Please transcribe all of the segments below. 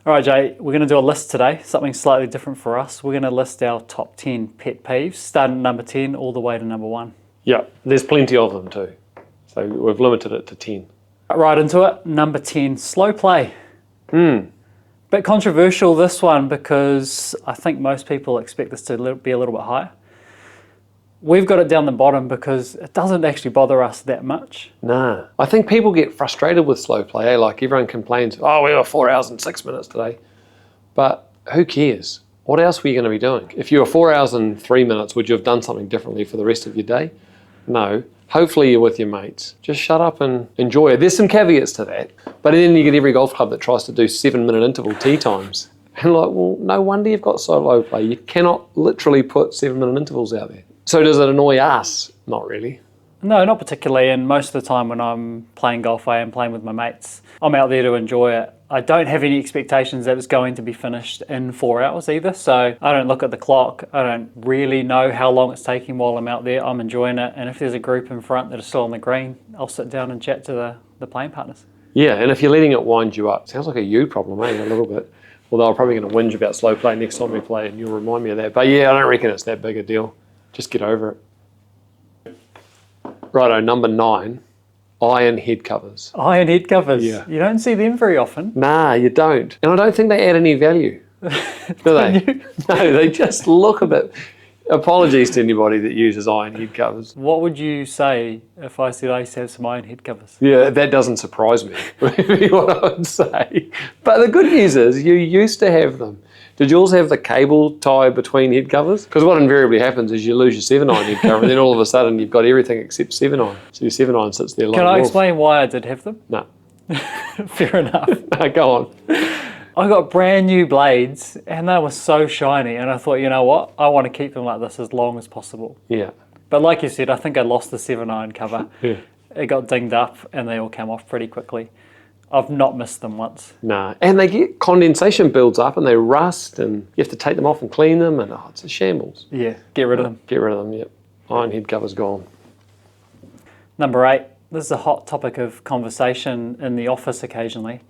All right, Jay, we're going to do a list today, something slightly different for us. We're going to list our top 10 pet peeves, starting at number 10 all the way to number 1. Yeah, there's plenty of them too. So we've limited it to 10. Right into it. Number 10, slow play. Bit controversial, this one, because I think most people expect this to be a little bit higher. We've got it down the bottom because it doesn't actually bother us that much. Nah. I think people get frustrated with slow play. Like everyone complains, oh, we were 4 hours and 6 minutes today. But who cares? What else were you going to be doing? If you were 4 hours and 3 minutes, would you have done something differently for the rest of your day? No. Hopefully you're with your mates. Just shut up and enjoy it. There's some caveats to that. But then you get every golf club that tries to do 7-minute interval tee times. And like, well, no wonder you've got slow play. You cannot literally put 7-minute intervals out there. So does it annoy us? Not really. No, not particularly. And most of the time when I'm playing golf, I am playing with my mates. I'm out there to enjoy it. I don't have any expectations that it's going to be finished in 4 hours either. So I don't look at the clock. I don't really know how long it's taking while I'm out there. I'm enjoying it. And if there's a group in front that are still on the green, I'll sit down and chat to the playing partners. Yeah, and if you're letting it wind you up, sounds like a you problem, eh? A little bit. Although I'm probably going to whinge about slow play next time we play and you'll remind me of that. But yeah, I don't reckon it's that big a deal. Just get over it. Righto, number 9, iron head covers. Iron head covers. Yeah. You don't see them very often. Nah, you don't. And I don't think they add any value. Do they? No, they just look a bit. Apologies to anybody that uses iron head covers. What would you say if I said I used to have some iron head covers? Yeah, that doesn't surprise me, would be what I would say. But the good news is you used to have them. Did yours have the cable tied between head covers? Because what invariably happens is you lose your 7-iron head cover and then all of a sudden you've got everything except 7-iron. So your 7-iron sits there like Can I explain why I did have them? No. Fair enough. No, go on. I got brand new blades and they were so shiny and I thought, you know what? I want to keep them like this as long as possible. Yeah. But like you said, I think I lost the 7-iron cover. Yeah. It got dinged up and they all came off pretty quickly. I've not missed them once. No. And they get condensation builds up and they rust and you have to take them off and clean them and it's a shambles. Yeah, get rid of them. Get rid of them, yep. Iron head cover's gone. Number 8, this is a hot topic of conversation in the office occasionally.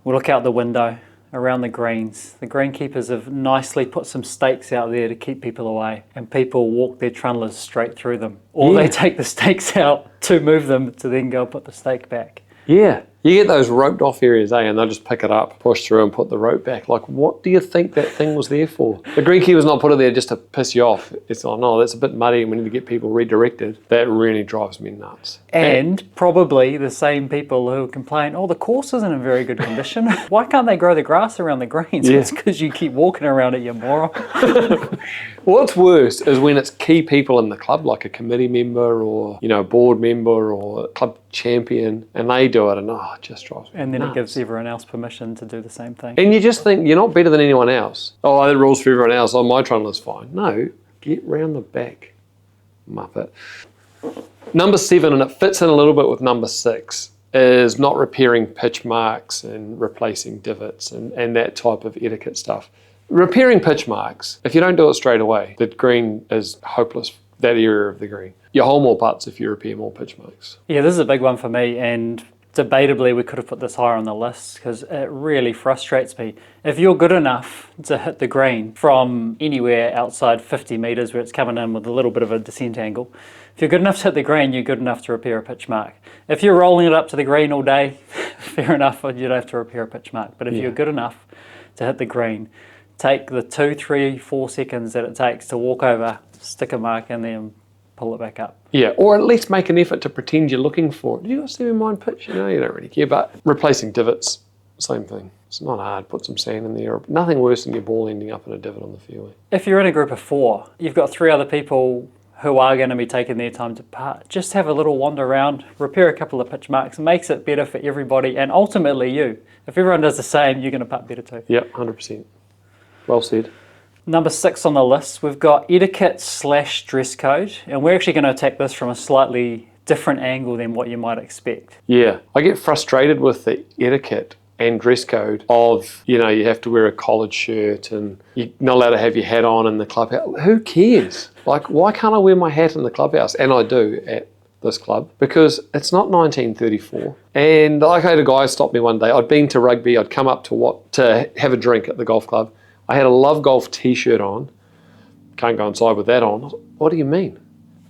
We look out the window around the greens. The greenkeepers have nicely put some stakes out there to keep people away and people walk their trundlers straight through them. Or they take the stakes out to move them to then go put the stake back. Yeah. You get those roped off areas, and they'll just pick it up, push through and put the rope back. Like, what do you think that thing was there for? The greenkeeper's not put it there just to piss you off. It's like, no, that's a bit muddy and we need to get people redirected. That really drives me nuts. And probably the same people who complain, oh, the course isn't in very good condition. Why can't they grow the grass around the greens? Yeah. It's because you keep walking around it, you moron. What's worse is when it's key people in the club, like a committee member or, a board member or a club champion, and they do it and it just drives me And then nuts. it gives everyone else permission to do the same thing. And you just think you're not better than anyone else. Oh, the rules for everyone else. Oh, my trundler's fine. No, get round the back, muppet. Number 7, and it fits in a little bit with number 6, is not repairing pitch marks and replacing divots and that type of etiquette stuff. Repairing pitch marks, if you don't do it straight away, the green is hopeless, that area of the green. You hole more putts if you repair more pitch marks. Yeah, this is a big one for me, and debatably we could have put this higher on the list because it really frustrates me. If you're good enough to hit the green from anywhere outside 50 metres where it's coming in with a little bit of a descent angle, if you're good enough to hit the green, you're good enough to repair a pitch mark. If you're rolling it up to the green all day, fair enough, you don't have to repair a pitch mark. But if you're good enough to hit the green, take the 2, 3, 4 seconds that it takes to walk over, stick a mark in there and pull it back up. Yeah, or at least make an effort to pretend you're looking for it. Did you got 7-iron pitch? You don't really care. But replacing divots, same thing. It's not hard. Put some sand in there. Nothing worse than your ball ending up in a divot on the fairway. If you're in a group of 4, you've got 3 other people who are going to be taking their time to putt. Just have a little wander around, repair a couple of pitch marks, makes it better for everybody and ultimately you. If everyone does the same, you're going to putt better too. Yep, 100%. Well said. Number 6 on the list, we've got etiquette/dress code, and we're actually going to attack this from a slightly different angle than what you might expect. Yeah, I get frustrated with the etiquette and dress code of, you have to wear a collared shirt and you're not allowed to have your hat on in the clubhouse. Who cares? Like, why can't I wear my hat in the clubhouse? And I do at this club, because it's not 1934. And like, I had a guy stop me one day. I'd been to rugby. I'd come up to have a drink at the golf club. I had a Love Golf t-shirt on. Can't go inside with that on. I was like, what do you mean?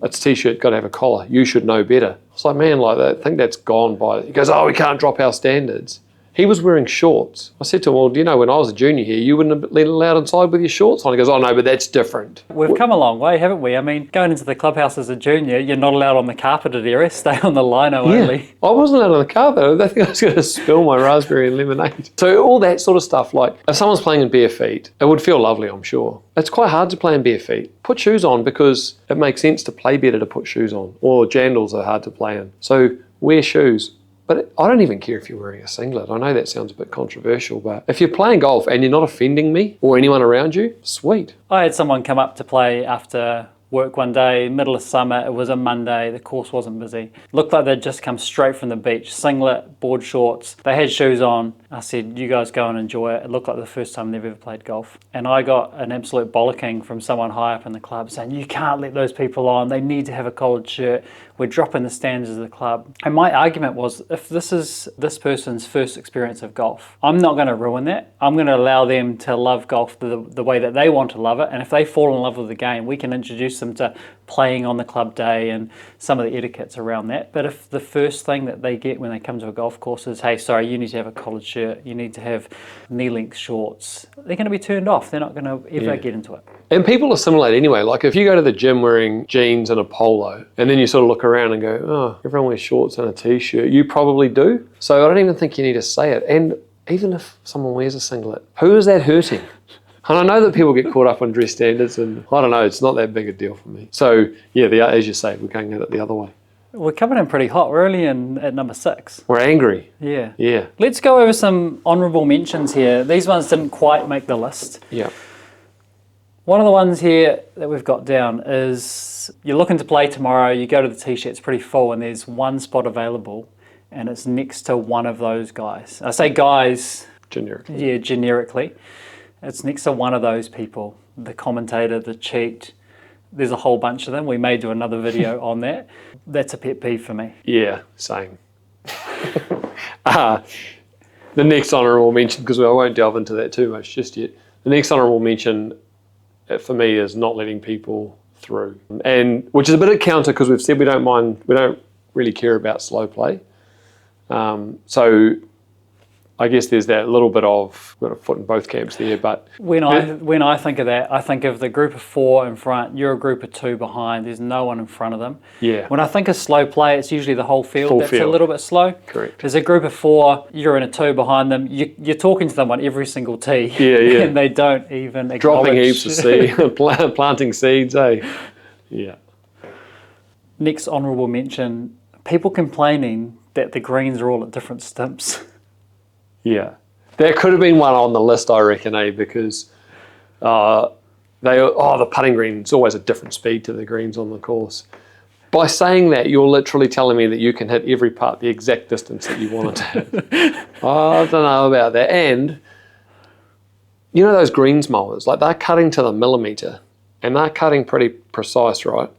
It's a t-shirt, got to have a collar. You should know better. I was like, man, like, I think that's gone by. He goes, oh, we can't drop our standards. He was wearing shorts. I said to him, well, do you know, when I was a junior here, you wouldn't have been allowed inside with your shorts on. He goes, oh, no, but that's different. We've come a long way, haven't we? I mean, going into the clubhouse as a junior, you're not allowed on the carpeted area. Stay on the lino only. I wasn't allowed on the carpet. I think I was going to spill my raspberry and lemonade. So all that sort of stuff, like if someone's playing in bare feet, it would feel lovely, I'm sure. It's quite hard to play in bare feet. Put shoes on, because it makes sense to play better to put shoes on. Or jandals are hard to play in. So wear shoes. But I don't even care if you're wearing a singlet. I know that sounds a bit controversial, but if you're playing golf and you're not offending me or anyone around you, sweet. I had someone come up to play after work one day, middle of summer. It was a Monday. The course wasn't busy. Looked like they'd just come straight from the beach. Singlet, board shorts. They had shoes on. I said, you guys go and enjoy it. It looked like the first time they've ever played golf. And I got an absolute bollocking from someone high up in the club saying, you can't let those people on. They need to have a collared shirt. We're dropping the standards of the club. And my argument was, if this is this person's first experience of golf, I'm not going to ruin that. I'm going to allow them to love golf the way that they want to love it. And if they fall in love with the game, we can introduce them to playing on the club day and some of the etiquettes around that. But if the first thing that they get when they come to a golf course is, hey, sorry, you need to have a collared shirt, you need to have knee-length shorts, they're going to be turned off. They're not going to ever get into it. And people assimilate anyway. Like if you go to the gym wearing jeans and a polo, and then you sort of look around and go, oh, everyone wears shorts and a t-shirt. You probably do. So I don't even think you need to say it. And even if someone wears a singlet, who is that hurting? And I know that people get caught up on dress standards, and I don't know, it's not that big a deal for me. So yeah, as you say, we're going at it the other way. We're coming in pretty hot. We're only at number 6. We're angry. Yeah. Yeah. Let's go over some honourable mentions here. These ones didn't quite make the list. Yeah. One of the ones here that we've got down is you're looking to play tomorrow, you go to the tee shed, it's pretty full, and there's one spot available, and it's next to one of those guys. I say guys. Generically. Yeah, generically. It's next to one of those people, the commentator, the cheat. There's a whole bunch of them. We may do another video on that. That's a pet peeve for me. Yeah, same. The next honourable mention, because I won't delve into that too much just yet. The next honourable mention for me is not letting people through, and which is a bit of counter, because we've said we don't really care about slow play. So I guess there's that little bit of, we've got a foot in both camps there, but when I think of that, I think of the group of 4 in front, you're a group of 2 behind, there's no one in front of them. Yeah. When I think of slow play, it's usually the whole field that's a little bit slow. Correct. There's a group of 4, you're in a 2 behind them, you're talking to them on every single tee. Yeah. And they don't even acknowledge. Dropping heaps of seed, planting seeds, eh? Yeah. Next honourable mention, people complaining that the greens are all at different stimps. Yeah, there could have been one on the list, I reckon, because the putting green's always a different speed to the greens on the course. By saying that, you're literally telling me that you can hit every putt the exact distance that you want it to hit. I don't know about that. And you know those greens mowers, like they're cutting to the millimetre, and they're cutting pretty precise, right?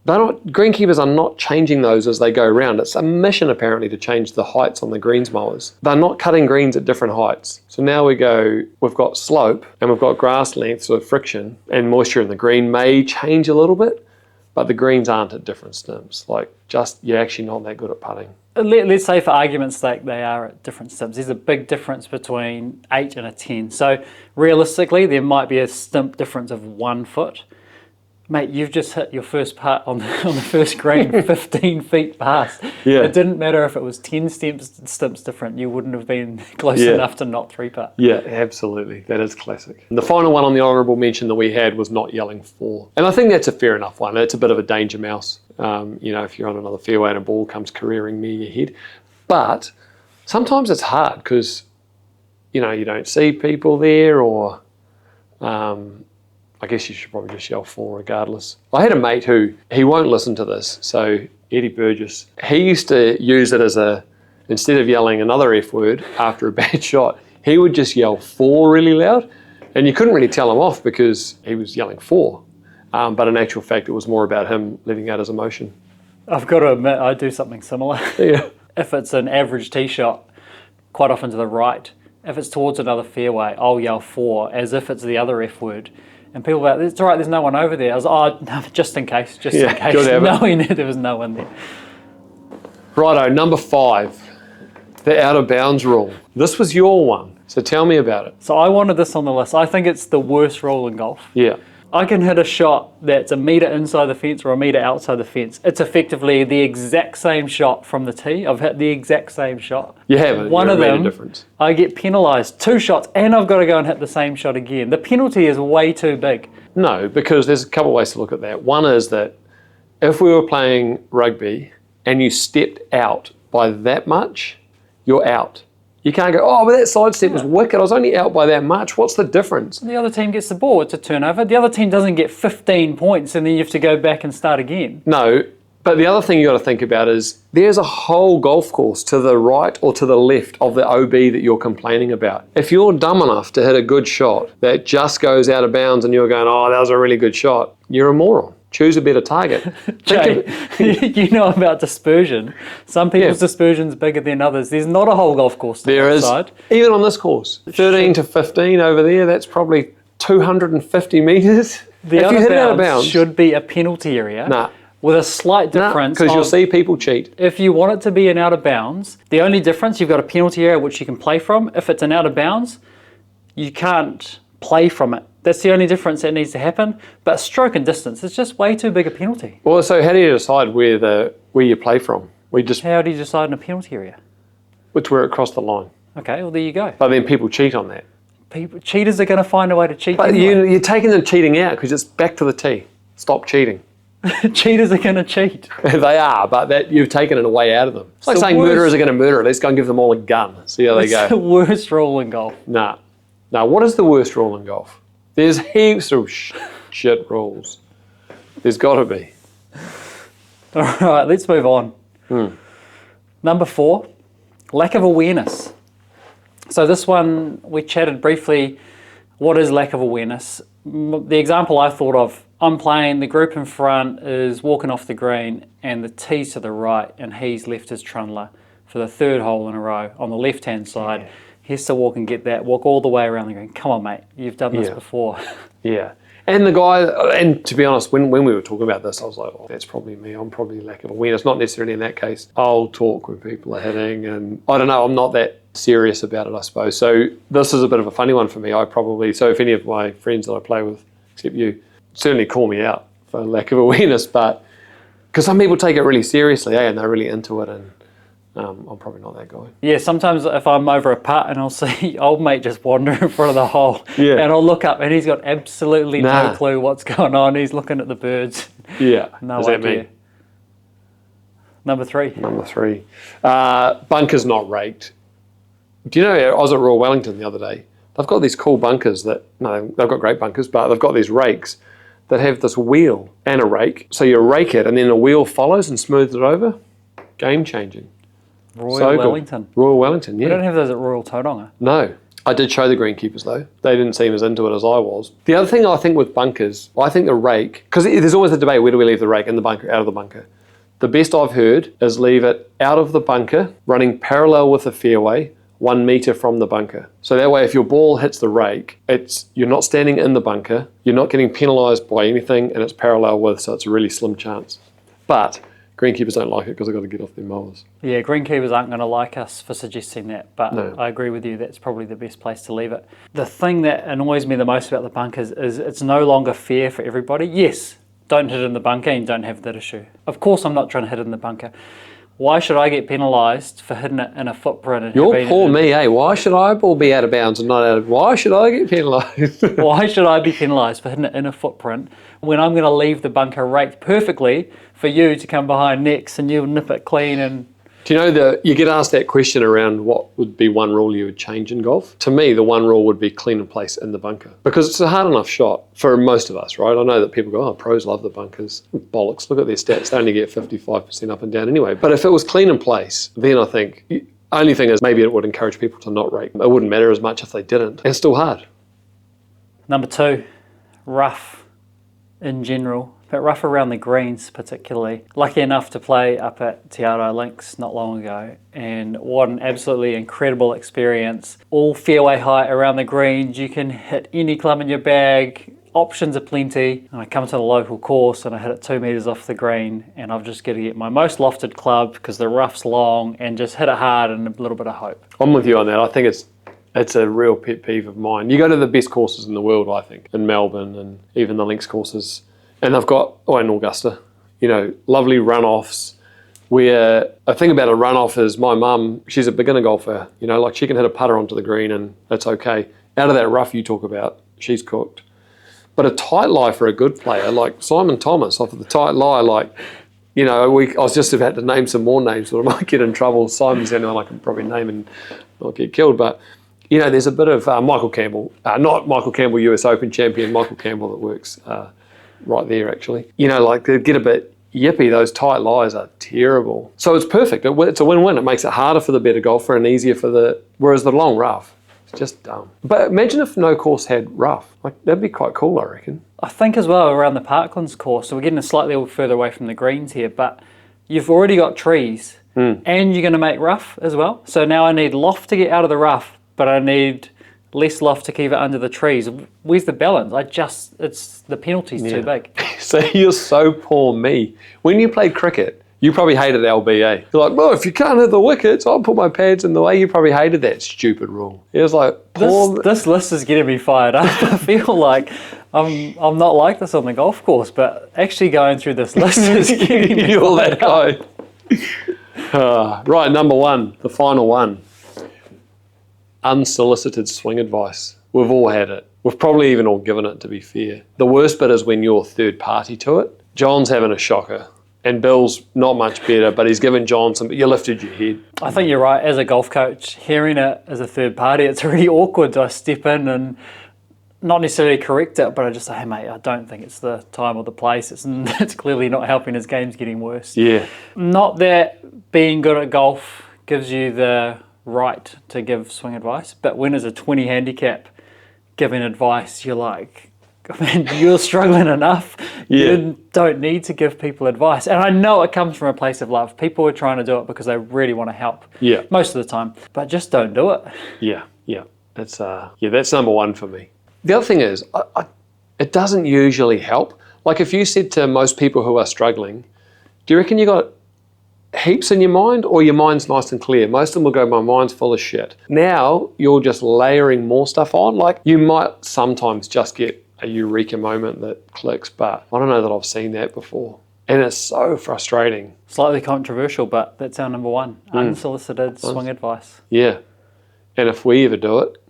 Greenkeepers are not changing those as they go around. It's a mission apparently to change the heights on the greens mowers. They're not cutting greens at different heights. So now we've got slope and we've got grass length, so friction and moisture in the green may change a little bit, but the greens aren't at different stimps. You're actually not that good at putting. Let's say for argument's sake they are at different stimps. There's a big difference between 8 and a 10. So realistically there might be a stimp difference of 1 foot. Mate, you've just hit your first putt on the first green 15 feet past. Yeah. It didn't matter if it was 10 stimps different. You wouldn't have been close enough to not 3-putt. Yeah, absolutely. That is classic. And the final one on the honourable mention that we had was not yelling 4. And I think that's a fair enough one. It's a bit of a danger mouse. If you're on another fairway and a ball comes careering near your head. But sometimes it's hard because, you don't see people there, or I guess you should probably just yell 4 regardless. I had a mate he won't listen to this, so Eddie Burgess, he used to use it instead of yelling another F word after a bad shot, he would just yell 4 really loud, and you couldn't really tell him off because he was yelling 4. But in actual fact, it was more about him letting out his emotion. I've got to admit, I do something similar. Yeah. If it's an average tee shot, quite often to the right, if it's towards another fairway, I'll yell 4 as if it's the other F word. And people are like, it's all right, there's no one over there. I was like, oh, no, just in case, good knowing that there was no one there. Righto, number 5, the out of bounds rule. This was your one, so tell me about it. So I wanted this on the list. I think it's the worst rule in golf. Yeah. I can hit a shot that's a metre inside the fence or a metre outside the fence. It's effectively the exact same shot from the tee. I've hit the exact same shot. You haven't. One of made them, a difference. I get penalised 2 shots and I've got to go and hit the same shot again. The penalty is way too big. No, because there's a couple of ways to look at that. One is that if we were playing rugby and you stepped out by that much, you're out. You can't go, oh, but that side step was wicked. I was only out by that much. What's the difference? The other team gets the ball. It's a turnover. The other team doesn't get 15 points and then you have to go back and start again. No, but the other thing you got to think about is there's a whole golf course to the right or to the left of the OB that you're complaining about. If you're dumb enough to hit a good shot that just goes out of bounds and you're going, oh, that was a really good shot, you're a moron. Choose a better target. Jay, you know about dispersion. Some people's dispersion's bigger than others. There's not a whole golf course to there the is, side. even on this course, 13 to 15 over there, that's probably 250 metres. The if out you of hit it out of bounds bounds, should be a penalty area. Nah. With a slight difference. Because you'll see people cheat. If you want it to be an out of bounds, the only difference, you've got a penalty area which you can play from. If it's an out of bounds, you can't play from it. That's the only difference that needs to happen. But stroke and distance, it's just way too big a penalty. Well, so how do you decide where you play from? How do you decide in a penalty area? Which we're across the line. Okay, well there you go. But then people cheat on that. Cheaters are going to find a way to cheat. But anyway. you're taking the cheating out because it's back to the tee. Stop cheating. Cheaters are going to cheat. They are, but you've taken it away out of them. It's like saying murderers are going to murder. Let's go and give them all a gun. See how they go. It's the worst rule in golf. Nah. What is the worst rule in golf? There's heaps of shit rules. There's got to be. All right, let's move on. Number 4, lack of awareness. So this one, we chatted briefly, what is lack of awareness? The example I thought of, I'm playing, the group in front is walking off the green and the tee's to the right and he's left his trundler for the 3rd hole in a row on the left-hand side. Yeah. He has to walk and get that, walk all the way around the green. Come on, mate, you've done this before. Yeah. And the guy, and to be honest, when we were talking about this, I was like, oh, that's probably me. I'm probably lack of awareness. Not necessarily in that case. I'll talk when people are hitting and I don't know, I'm not that serious about it, I suppose. So this is a bit of a funny one for me. So if any of my friends that I play with, except you, certainly call me out for lack of awareness, but because some people take it really seriously, and they're really into it, and I'm probably not that guy. Yeah, sometimes if I'm over a putt and I'll see old mate just wander in front of the hole, and I'll look up and he's got absolutely no clue what's going on. He's looking at the birds. Yeah, no does idea. That mean? Number 3. Bunkers not raked. Do you know, I was at Royal Wellington the other day. They've got these cool bunkers they've got great bunkers, but they've got these rakes that have this wheel and a rake. So you rake it and then the wheel follows and smooths it over. Game changing. Royal Wellington. Royal Wellington, yeah. We don't have those at Royal Tauranga. No. I did show the greenkeepers though. They didn't seem as into it as I was. The other thing I think with bunkers, I think the rake, because there's always a debate, where do we leave the rake, in the bunker, out of the bunker? The best I've heard is leave it out of the bunker, running parallel with the fairway, 1 metre from the bunker. So that way if your ball hits the rake, you're not standing in the bunker, you're not getting penalised by anything, and it's parallel with, so it's a really slim chance. But greenkeepers don't like it because they've got to get off their mowers. Yeah, greenkeepers aren't going to like us for suggesting that, but No. I agree with you, that's probably the best place to leave it. The thing that annoys me the most about the bunkers is it's no longer fair for everybody. Yes, don't hit it in the bunker and don't have that issue. Of course I'm not trying to hit it in the bunker. Why should I get penalised for hitting it in a footprint? And You're poor me, eh? Why should I ball be out of bounds and not out of... Why should I get penalised? Why should I be penalised for hitting it in a footprint when I'm going to leave the bunker raked perfectly for you to come behind next and you'll nip it clean and... Do you know you get asked that question around what would be one rule you would change in golf? To me, the one rule would be clean in place in the bunker. Because it's a hard enough shot for most of us, right? I know that people go, oh, pros love the bunkers. Bollocks, look at their stats. They only get 55% up and down anyway. But if it was clean in place, then I think... Only thing is maybe it would encourage people to not rake. It wouldn't matter as much if they didn't. And it's still hard. Number 2, rough in general. but rough around the greens particularly. Lucky enough to play up at Te Aroha Links not long ago, and what an absolutely incredible experience. All fairway height around the greens, you can hit any club in your bag, options are plenty. And I come to the local course and I hit it 2 meters off the green, and I've just got to get my most lofted club because the rough's long and just hit it hard and a little bit of hope. I'm with you on that. I think it's a real pet peeve of mine. You go to the best courses in the world, I think, in Melbourne and even the links courses, and they've got, in Augusta, lovely runoffs where a thing about a runoff is my mum, she's a beginner golfer, like she can hit a putter onto the green and that's okay. Out of that rough you talk about, she's cooked. But a tight lie for a good player, like Simon Thomas off of the tight lie, I was just about to name some more names, but I might get in trouble. Simon's the only one I can probably name and not get killed. But, there's a bit of Michael Campbell, not Michael Campbell, US Open champion, Michael Campbell that works right there, actually. They get a bit yippy. Those tight lies are terrible. So it's perfect. It's a win-win. It makes it harder for the better golfer and easier whereas the long rough, just dumb. But imagine if no course had rough. That'd be quite cool, I reckon. I think as well around the Parklands course, so we're getting slightly further away from the greens here, but you've already got trees and you're going to make rough as well. So now I need loft to get out of the rough, but I need less loft to keep it under the trees. Where's the balance? It's the penalty's too big. So you're so poor me. When you played cricket, you probably hated LBA. You're like, well, if you can't hit the wickets, I'll put my pads in the way. You probably hated that stupid rule. It was like, this list is getting me fired up. I feel like I'm not like this on the golf course, but actually going through this list is getting me You're fired that guy. Right, number one, the final one. Unsolicited swing advice. We've all had it. We've probably even all given it, to be fair. The worst bit is when you're third party to it. John's having a shocker. And Bill's not much better, but he's given John some, you lifted your head. I think you're right. As a golf coach, hearing it as a third party, it's really awkward to step in and not necessarily correct it, but I just say, hey mate, I don't think it's the time or the place. It's clearly not helping. His game's getting worse. Yeah. Not that being good at golf gives you the right to give swing advice, but when it's a 20 handicap giving advice, you're like, man, you're struggling enough. Yeah. You don't need to give people advice. And I know it comes from a place of love. People are trying to do it because they really want to help. Yeah. Most of the time. But just don't do it. Yeah. That's number one for me. The other thing is, it doesn't usually help. Like if you said to most people who are struggling, do you reckon you got heaps in your mind or your mind's nice and clear? Most of them will go, my mind's full of shit. Now you're just layering more stuff on. Like you might sometimes just get a eureka moment that clicks, but I don't know that I've seen that before. And it's so frustrating. Slightly controversial, but that's our number one. Unsolicited swing advice. Yeah. And if we ever do it,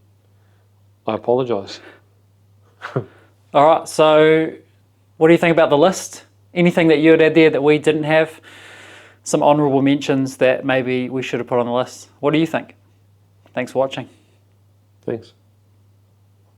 I apologise. All right, so what do you think about the list? Anything that you would add there that we didn't have? Some honourable mentions that maybe we should have put on the list. What do you think? Thanks for watching. Thanks.